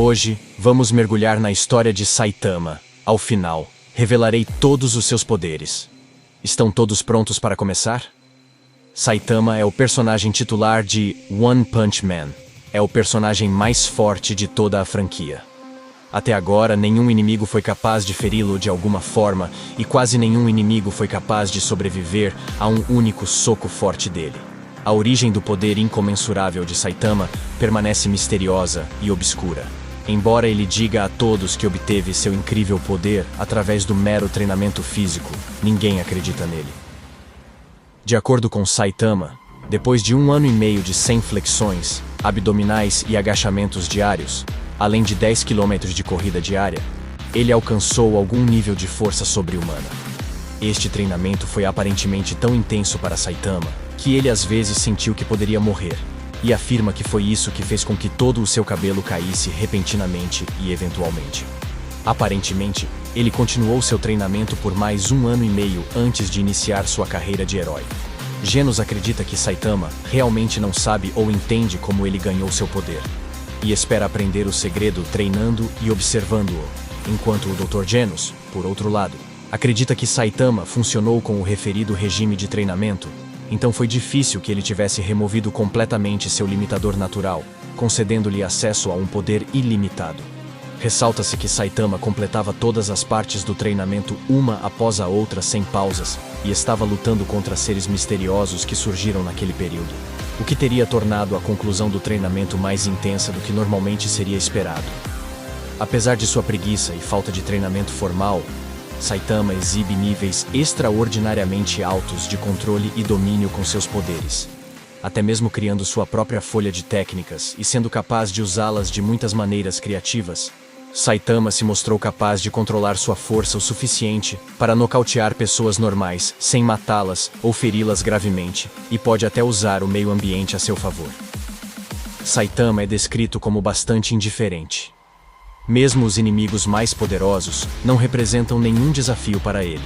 Hoje, vamos mergulhar na história de Saitama. Ao final, revelarei todos os seus poderes. Estão todos prontos para começar? Saitama é o personagem titular de One Punch Man. É o personagem mais forte de toda a franquia. Até agora, nenhum inimigo foi capaz de feri-lo de alguma forma, e quase nenhum inimigo foi capaz de sobreviver a um único soco forte dele. A origem do poder incomensurável de Saitama permanece misteriosa e obscura. Embora ele diga a todos que obteve seu incrível poder através do mero treinamento físico, ninguém acredita nele. De acordo com Saitama, depois de 1 ano e meio de 100 flexões, abdominais e agachamentos diários, além de 10 km de corrida diária, ele alcançou algum nível de força sobre-humana. Este treinamento foi aparentemente tão intenso para Saitama que ele às vezes sentiu que poderia morrer, e afirma que foi isso que fez com que todo o seu cabelo caísse repentinamente e eventualmente. Aparentemente, ele continuou seu treinamento por mais 1 ano e meio antes de iniciar sua carreira de herói. Genos acredita que Saitama realmente não sabe ou entende como ele ganhou seu poder, e espera aprender o segredo treinando e observando-o, enquanto o Dr. Genos, por outro lado, acredita que Saitama funcionou com o referido regime de treinamento, então foi difícil que ele tivesse removido completamente seu limitador natural, concedendo-lhe acesso a um poder ilimitado. Ressalta-se que Saitama completava todas as partes do treinamento uma após a outra sem pausas, e estava lutando contra seres misteriosos que surgiram naquele período, o que teria tornado a conclusão do treinamento mais intensa do que normalmente seria esperado. Apesar de sua preguiça e falta de treinamento formal, Saitama exibe níveis extraordinariamente altos de controle e domínio com seus poderes, até mesmo criando sua própria folha de técnicas e sendo capaz de usá-las de muitas maneiras criativas. Saitama se mostrou capaz de controlar sua força o suficiente para nocautear pessoas normais, sem matá-las ou feri-las gravemente, e pode até usar o meio ambiente a seu favor. Saitama é descrito como bastante indiferente. Mesmo os inimigos mais poderosos não representam nenhum desafio para ele.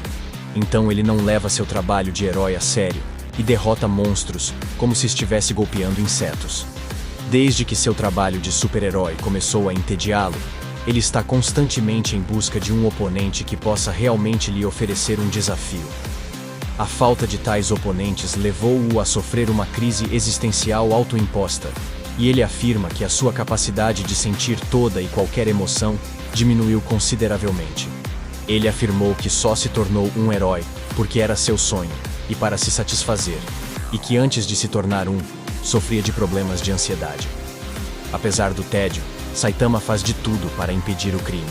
Então ele não leva seu trabalho de herói a sério e derrota monstros como se estivesse golpeando insetos. Desde que seu trabalho de super-herói começou a entediá-lo, ele está constantemente em busca de um oponente que possa realmente lhe oferecer um desafio. A falta de tais oponentes levou-o a sofrer uma crise existencial autoimposta, e ele afirma que a sua capacidade de sentir toda e qualquer emoção diminuiu consideravelmente. Ele afirmou que só se tornou um herói porque era seu sonho e para se satisfazer, e que antes de se tornar um, sofria de problemas de ansiedade. Apesar do tédio, Saitama faz de tudo para impedir o crime.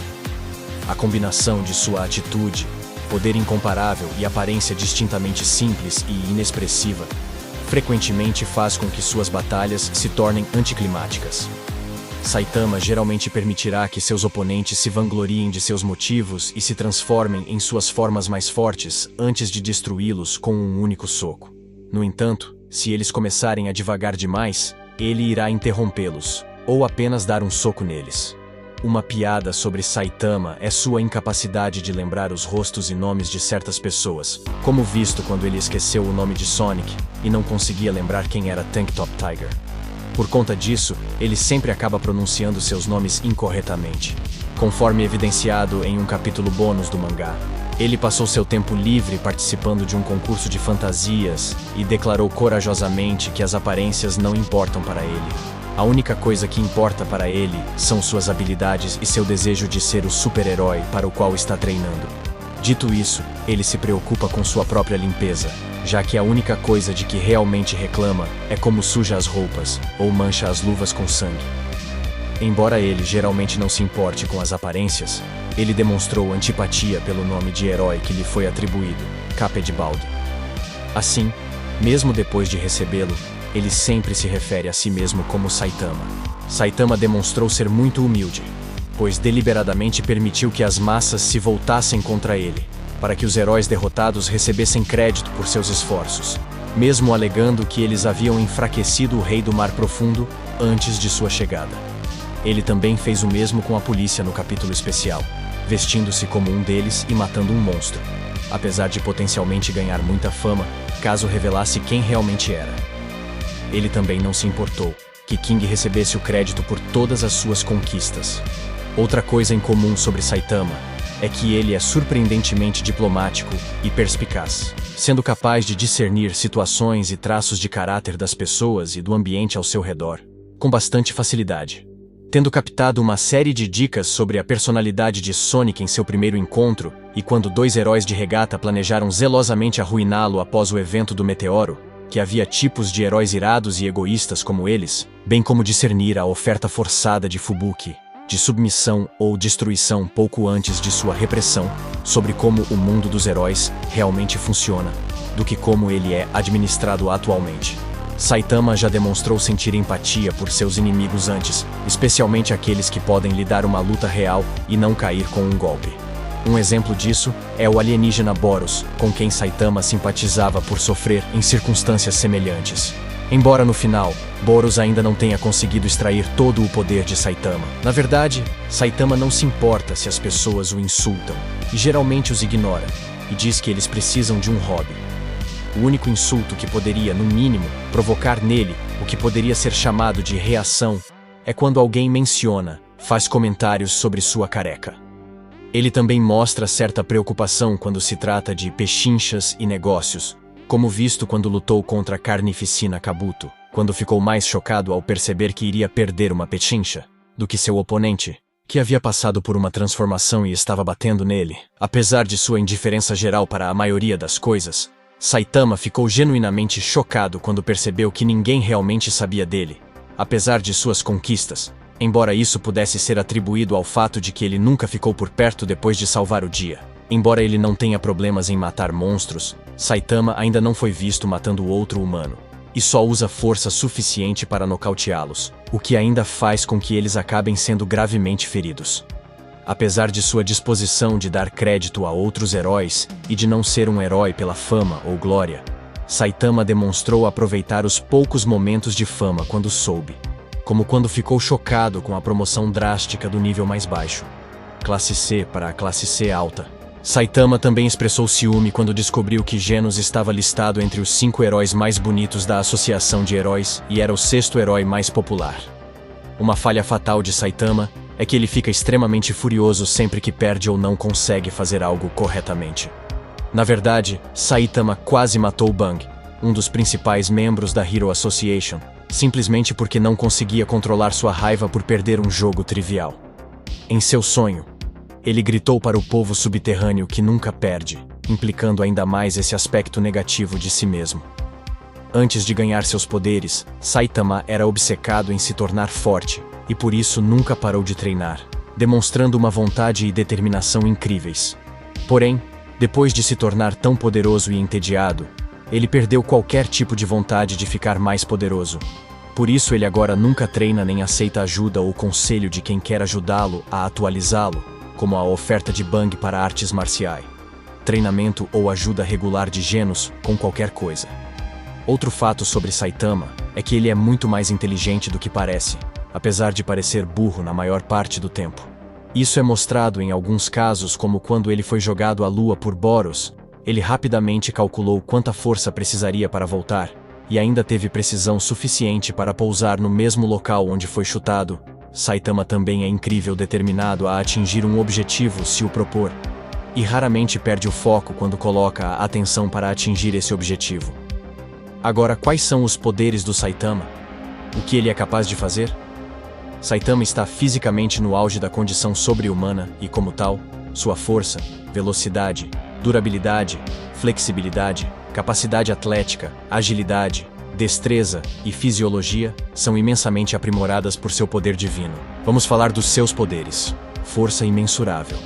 A combinação de sua atitude, poder incomparável e aparência distintamente simples e inexpressiva frequentemente faz com que suas batalhas se tornem anticlimáticas. Saitama geralmente permitirá que seus oponentes se vangloriem de seus motivos e se transformem em suas formas mais fortes antes de destruí-los com um único soco. No entanto, se eles começarem a divagar demais, ele irá interrompê-los, ou apenas dar um soco neles. Uma piada sobre Saitama é sua incapacidade de lembrar os rostos e nomes de certas pessoas, como visto quando ele esqueceu o nome de Sonic e não conseguia lembrar quem era Tank Top Tiger. Por conta disso, ele sempre acaba pronunciando seus nomes incorretamente. Conforme evidenciado em um capítulo bônus do mangá, ele passou seu tempo livre participando de um concurso de fantasias e declarou corajosamente que as aparências não importam para ele. A única coisa que importa para ele são suas habilidades e seu desejo de ser o super-herói para o qual está treinando. Dito isso, ele se preocupa com sua própria limpeza, já que a única coisa de que realmente reclama é como suja as roupas ou mancha as luvas com sangue. Embora ele geralmente não se importe com as aparências, ele demonstrou antipatia pelo nome de herói que lhe foi atribuído, Caped Baldo. Assim, mesmo depois de recebê-lo, ele sempre se refere a si mesmo como Saitama. Saitama demonstrou ser muito humilde, pois deliberadamente permitiu que as massas se voltassem contra ele, para que os heróis derrotados recebessem crédito por seus esforços, mesmo alegando que eles haviam enfraquecido o Rei do Mar Profundo antes de sua chegada. Ele também fez o mesmo com a polícia no capítulo especial, vestindo-se como um deles e matando um monstro, apesar de potencialmente ganhar muita fama caso revelasse quem realmente era. Ele também não se importou que King recebesse o crédito por todas as suas conquistas. Outra coisa em comum sobre Saitama é que ele é surpreendentemente diplomático e perspicaz, sendo capaz de discernir situações e traços de caráter das pessoas e do ambiente ao seu redor, com bastante facilidade. Tendo captado uma série de dicas sobre a personalidade de Sonic em seu primeiro encontro, e quando dois heróis de regata planejaram zelosamente arruiná-lo após o evento do meteoro, que havia tipos de heróis irados e egoístas como eles, bem como discernir a oferta forçada de Fubuki, de submissão ou destruição pouco antes de sua repressão, sobre como o mundo dos heróis realmente funciona, do que como ele é administrado atualmente. Saitama já demonstrou sentir empatia por seus inimigos antes, especialmente aqueles que podem lhe dar uma luta real e não cair com um golpe. Um exemplo disso é o alienígena Boros, com quem Saitama simpatizava por sofrer em circunstâncias semelhantes. Embora no final, Boros ainda não tenha conseguido extrair todo o poder de Saitama. Na verdade, Saitama não se importa se as pessoas o insultam, e geralmente os ignora, e diz que eles precisam de um hobby. O único insulto que poderia, no mínimo, provocar nele o que poderia ser chamado de reação é quando alguém faz comentários sobre sua careca. Ele também mostra certa preocupação quando se trata de pechinchas e negócios, como visto quando lutou contra a carnificina Kabuto, quando ficou mais chocado ao perceber que iria perder uma pechincha do que seu oponente, que havia passado por uma transformação e estava batendo nele. Apesar de sua indiferença geral para a maioria das coisas, Saitama ficou genuinamente chocado quando percebeu que ninguém realmente sabia dele, apesar de suas conquistas, embora isso pudesse ser atribuído ao fato de que ele nunca ficou por perto depois de salvar o dia. Embora ele não tenha problemas em matar monstros, Saitama ainda não foi visto matando outro humano, e só usa força suficiente para nocauteá-los, o que ainda faz com que eles acabem sendo gravemente feridos. Apesar de sua disposição de dar crédito a outros heróis e de não ser um herói pela fama ou glória, Saitama demonstrou aproveitar os poucos momentos de fama quando soube, como quando ficou chocado com a promoção drástica do nível mais baixo, classe C para a classe C alta. Saitama também expressou ciúme quando descobriu que Genos estava listado entre os 5 heróis mais bonitos da Associação de Heróis e era o 6º herói mais popular. Uma falha fatal de Saitama é que ele fica extremamente furioso sempre que perde ou não consegue fazer algo corretamente. Na verdade, Saitama quase matou Bang, um dos principais membros da Hero Association, simplesmente porque não conseguia controlar sua raiva por perder um jogo trivial. Em seu sonho, ele gritou para o povo subterrâneo que nunca perde, implicando ainda mais esse aspecto negativo de si mesmo. Antes de ganhar seus poderes, Saitama era obcecado em se tornar forte, e por isso nunca parou de treinar, demonstrando uma vontade e determinação incríveis. Porém, depois de se tornar tão poderoso e entediado, ele perdeu qualquer tipo de vontade de ficar mais poderoso. Por isso ele agora nunca treina nem aceita ajuda ou conselho de quem quer ajudá-lo a atualizá-lo, como a oferta de Bang para artes marciais, treinamento ou ajuda regular de Genos com qualquer coisa. Outro fato sobre Saitama é que ele é muito mais inteligente do que parece, apesar de parecer burro na maior parte do tempo. Isso é mostrado em alguns casos, como quando ele foi jogado à lua por Boros, ele rapidamente calculou quanta força precisaria para voltar, e ainda teve precisão suficiente para pousar no mesmo local onde foi chutado. Saitama também é incrível determinado a atingir um objetivo se o propor, e raramente perde o foco quando coloca a atenção para atingir esse objetivo. Agora, quais são os poderes do Saitama? O que ele é capaz de fazer? Saitama está fisicamente no auge da condição sobre-humana e, como tal, sua força, velocidade, durabilidade, flexibilidade, capacidade atlética, agilidade, destreza e fisiologia são imensamente aprimoradas por seu poder divino. Vamos falar dos seus poderes. Força imensurável.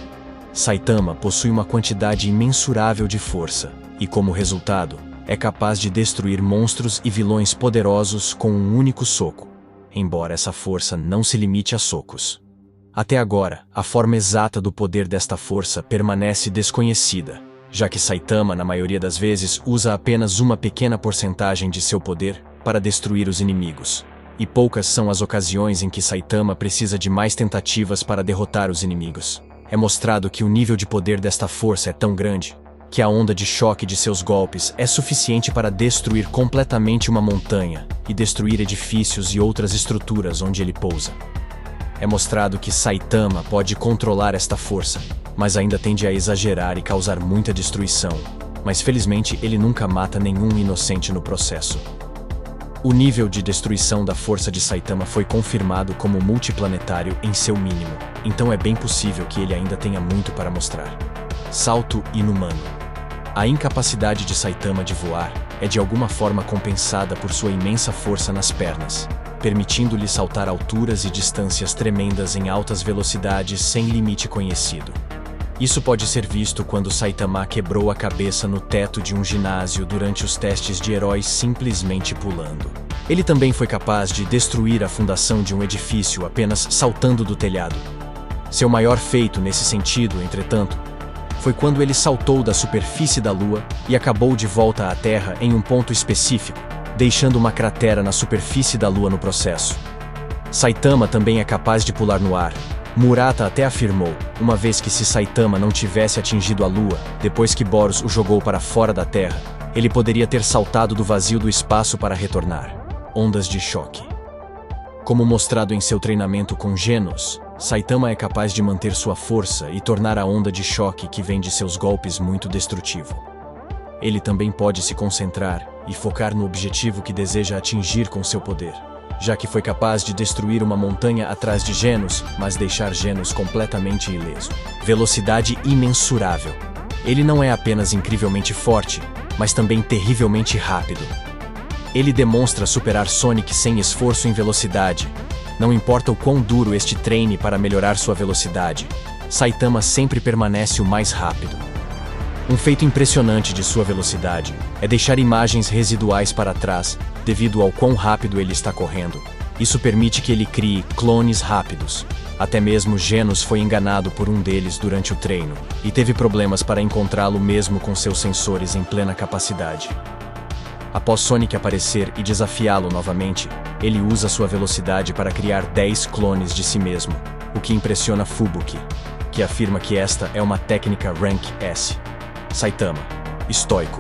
Saitama possui uma quantidade imensurável de força, e como resultado, é capaz de destruir monstros e vilões poderosos com um único soco, embora essa força não se limite a socos. Até agora, a forma exata do poder desta força permanece desconhecida, já que Saitama, na maioria das vezes, usa apenas uma pequena porcentagem de seu poder para destruir os inimigos, e poucas são as ocasiões em que Saitama precisa de mais tentativas para derrotar os inimigos. É mostrado que o nível de poder desta força é tão grande que a onda de choque de seus golpes é suficiente para destruir completamente uma montanha e destruir edifícios e outras estruturas onde ele pousa. É mostrado que Saitama pode controlar esta força, mas ainda tende a exagerar e causar muita destruição. Mas felizmente ele nunca mata nenhum inocente no processo. O nível de destruição da força de Saitama foi confirmado como multiplanetário em seu mínimo, então é bem possível que ele ainda tenha muito para mostrar. Salto inumano. A incapacidade de Saitama de voar é de alguma forma compensada por sua imensa força nas pernas, permitindo-lhe saltar alturas e distâncias tremendas em altas velocidades sem limite conhecido. Isso pode ser visto quando Saitama quebrou a cabeça no teto de um ginásio durante os testes de heróis simplesmente pulando. Ele também foi capaz de destruir a fundação de um edifício apenas saltando do telhado. Seu maior feito nesse sentido, entretanto, foi quando ele saltou da superfície da Lua e acabou de volta à Terra em um ponto específico, deixando uma cratera na superfície da Lua no processo. Saitama também é capaz de pular no ar. Murata até afirmou, uma vez que se Saitama não tivesse atingido a Lua, depois que Boros o jogou para fora da Terra, ele poderia ter saltado do vazio do espaço para retornar. Ondas de choque. Como mostrado em seu treinamento com Genos, Saitama é capaz de manter sua força e tornar a onda de choque que vem de seus golpes muito destrutivo. Ele também pode se concentrar e focar no objetivo que deseja atingir com seu poder, já que foi capaz de destruir uma montanha atrás de Genos, mas deixar Genos completamente ileso. Velocidade imensurável. Ele não é apenas incrivelmente forte, mas também terrivelmente rápido. Ele demonstra superar Sonic sem esforço em velocidade. Não importa o quão duro este treine para melhorar sua velocidade, Saitama sempre permanece o mais rápido. Um feito impressionante de sua velocidade é deixar imagens residuais para trás devido ao quão rápido ele está correndo. Isso permite que ele crie clones rápidos. Até mesmo Genos foi enganado por um deles durante o treino e teve problemas para encontrá-lo mesmo com seus sensores em plena capacidade. Após Sonic aparecer e desafiá-lo novamente, ele usa sua velocidade para criar 10 clones de si mesmo, o que impressiona Fubuki, que afirma que esta é uma técnica Rank S. Saitama, estoico,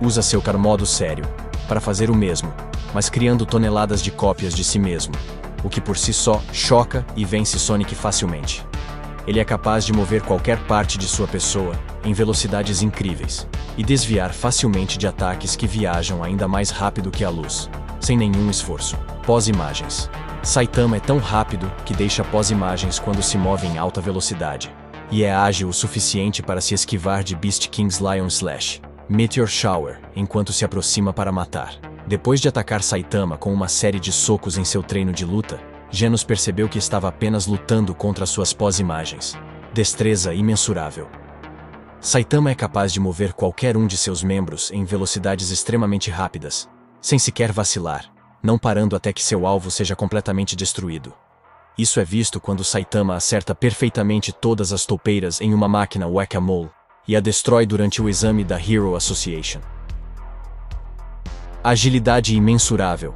usa seu modo sério para fazer o mesmo, mas criando toneladas de cópias de si mesmo, o que por si só choca e vence Sonic facilmente. Ele é capaz de mover qualquer parte de sua pessoa em velocidades incríveis e desviar facilmente de ataques que viajam ainda mais rápido que a luz, sem nenhum esforço. Pós-imagens. Saitama é tão rápido que deixa pós-imagens quando se move em alta velocidade, e é ágil o suficiente para se esquivar de Beast King's Lion Slash, Meteor Shower, enquanto se aproxima para matar. Depois de atacar Saitama com uma série de socos em seu treino de luta, Genos percebeu que estava apenas lutando contra suas pós-imagens. Destreza imensurável. Saitama é capaz de mover qualquer um de seus membros em velocidades extremamente rápidas, sem sequer vacilar, não parando até que seu alvo seja completamente destruído. Isso é visto quando Saitama acerta perfeitamente todas as toupeiras em uma máquina Whack-A-Mole e a destrói durante o exame da Hero Association. Agilidade imensurável.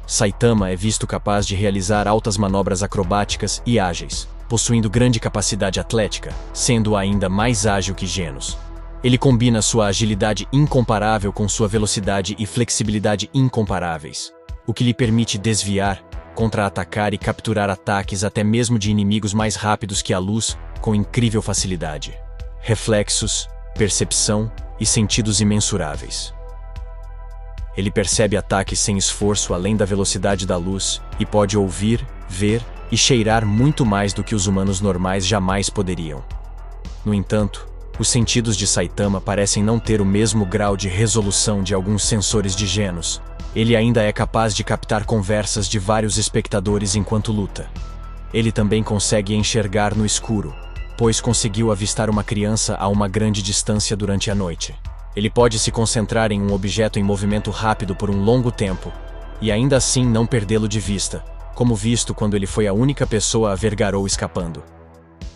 Saitama é visto capaz de realizar altas manobras acrobáticas e ágeis, possuindo grande capacidade atlética, sendo ainda mais ágil que Genos. Ele combina sua agilidade incomparável com sua velocidade e flexibilidade incomparáveis, o que lhe permite desviar, contra-atacar e capturar ataques até mesmo de inimigos mais rápidos que a luz, com incrível facilidade. Reflexos, percepção e sentidos imensuráveis. Ele percebe ataques sem esforço além da velocidade da luz e pode ouvir, ver e cheirar muito mais do que os humanos normais jamais poderiam. No entanto, os sentidos de Saitama parecem não ter o mesmo grau de resolução de alguns sensores de Genos. Ele ainda é capaz de captar conversas de vários espectadores enquanto luta. Ele também consegue enxergar no escuro, pois conseguiu avistar uma criança a uma grande distância durante a noite. Ele pode se concentrar em um objeto em movimento rápido por um longo tempo, e ainda assim não perdê-lo de vista, como visto quando ele foi a única pessoa a ver Garou escapando.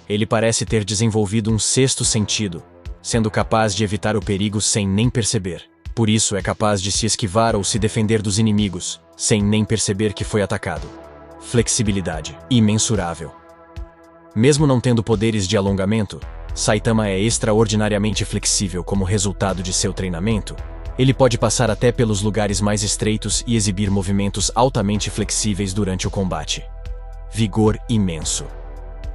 Ele parece ter desenvolvido um sexto sentido, sendo capaz de evitar o perigo sem nem perceber. Por isso é capaz de se esquivar ou se defender dos inimigos, sem nem perceber que foi atacado. Flexibilidade imensurável. Mesmo não tendo poderes de alongamento, Saitama é extraordinariamente flexível como resultado de seu treinamento. Ele pode passar até pelos lugares mais estreitos e exibir movimentos altamente flexíveis durante o combate. Vigor imenso.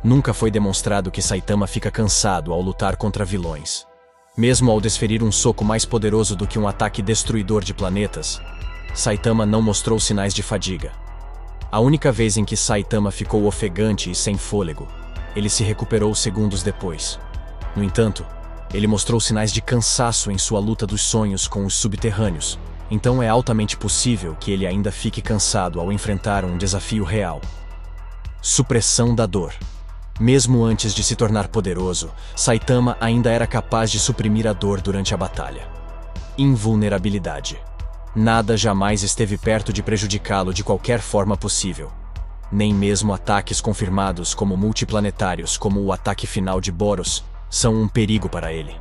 Nunca foi demonstrado que Saitama fica cansado ao lutar contra vilões. Mesmo ao desferir um soco mais poderoso do que um ataque destruidor de planetas, Saitama não mostrou sinais de fadiga. A única vez em que Saitama ficou ofegante e sem fôlego, ele se recuperou segundos depois. No entanto, ele mostrou sinais de cansaço em sua luta dos sonhos com os subterrâneos, então é altamente possível que ele ainda fique cansado ao enfrentar um desafio real. Supressão da dor. Mesmo antes de se tornar poderoso, Saitama ainda era capaz de suprimir a dor durante a batalha. Invulnerabilidade. Nada jamais esteve perto de prejudicá-lo de qualquer forma possível. Nem mesmo ataques confirmados como multiplanetários, como o ataque final de Boros, são um perigo para ele.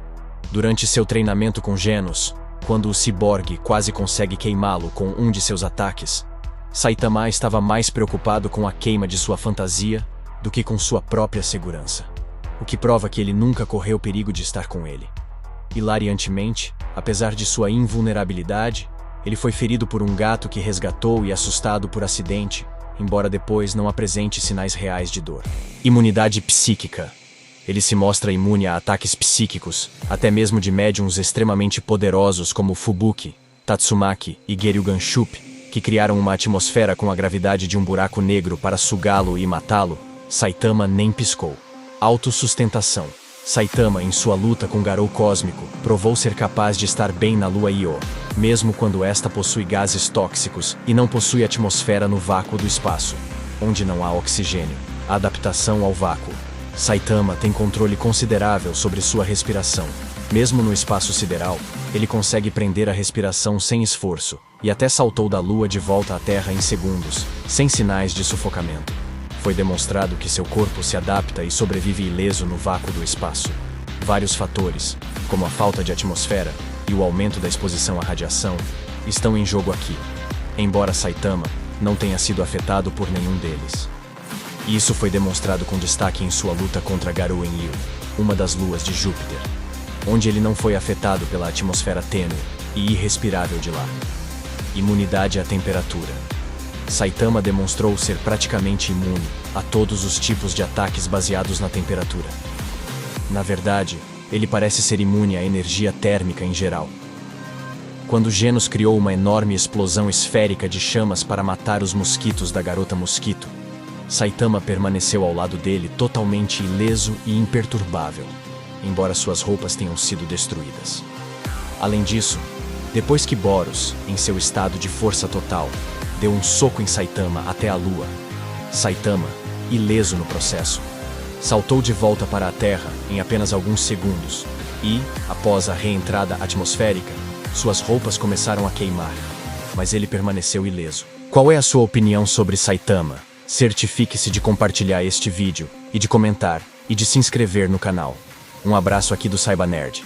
Durante seu treinamento com Genos, quando o ciborgue quase consegue queimá-lo com um de seus ataques, Saitama estava mais preocupado com a queima de sua fantasia do que com sua própria segurança, o que prova que ele nunca correu perigo de estar com ele. Hilariantemente, apesar de sua invulnerabilidade, ele foi ferido por um gato que resgatou e assustado por acidente, embora depois não apresente sinais reais de dor. Imunidade psíquica. Ele se mostra imune a ataques psíquicos, até mesmo de médiums extremamente poderosos como Fubuki, Tatsumaki e Geryugan Shup, que criaram uma atmosfera com a gravidade de um buraco negro para sugá-lo e matá-lo. Saitama nem piscou. Autossustentação. Saitama, em sua luta com Garou Cósmico, provou ser capaz de estar bem na Lua Io, mesmo quando esta possui gases tóxicos e não possui atmosfera no vácuo do espaço, onde não há oxigênio. Adaptação ao vácuo. Saitama tem controle considerável sobre sua respiração. Mesmo no espaço sideral, ele consegue prender a respiração sem esforço, e até saltou da Lua de volta à Terra em segundos, sem sinais de sufocamento. Foi demonstrado que seu corpo se adapta e sobrevive ileso no vácuo do espaço. Vários fatores, como a falta de atmosfera e o aumento da exposição à radiação, estão em jogo aqui, embora Saitama não tenha sido afetado por nenhum deles. Isso foi demonstrado com destaque em sua luta contra Garou Enlil, uma das luas de Júpiter, onde ele não foi afetado pela atmosfera tênue e irrespirável de lá. Imunidade à temperatura. Saitama demonstrou ser praticamente imune a todos os tipos de ataques baseados na temperatura. Na verdade, ele parece ser imune à energia térmica em geral. Quando Genos criou uma enorme explosão esférica de chamas para matar os mosquitos da Garota Mosquito, Saitama permaneceu ao lado dele totalmente ileso e imperturbável, embora suas roupas tenham sido destruídas. Além disso, depois que Boros, em seu estado de força total, deu um soco em Saitama até a Lua, Saitama, ileso no processo, saltou de volta para a Terra em apenas alguns segundos e, após a reentrada atmosférica, suas roupas começaram a queimar, mas ele permaneceu ileso. Qual é a sua opinião sobre Saitama? Certifique-se de compartilhar este vídeo, e de comentar, e de se inscrever no canal. Um abraço aqui do Saiba Nerd.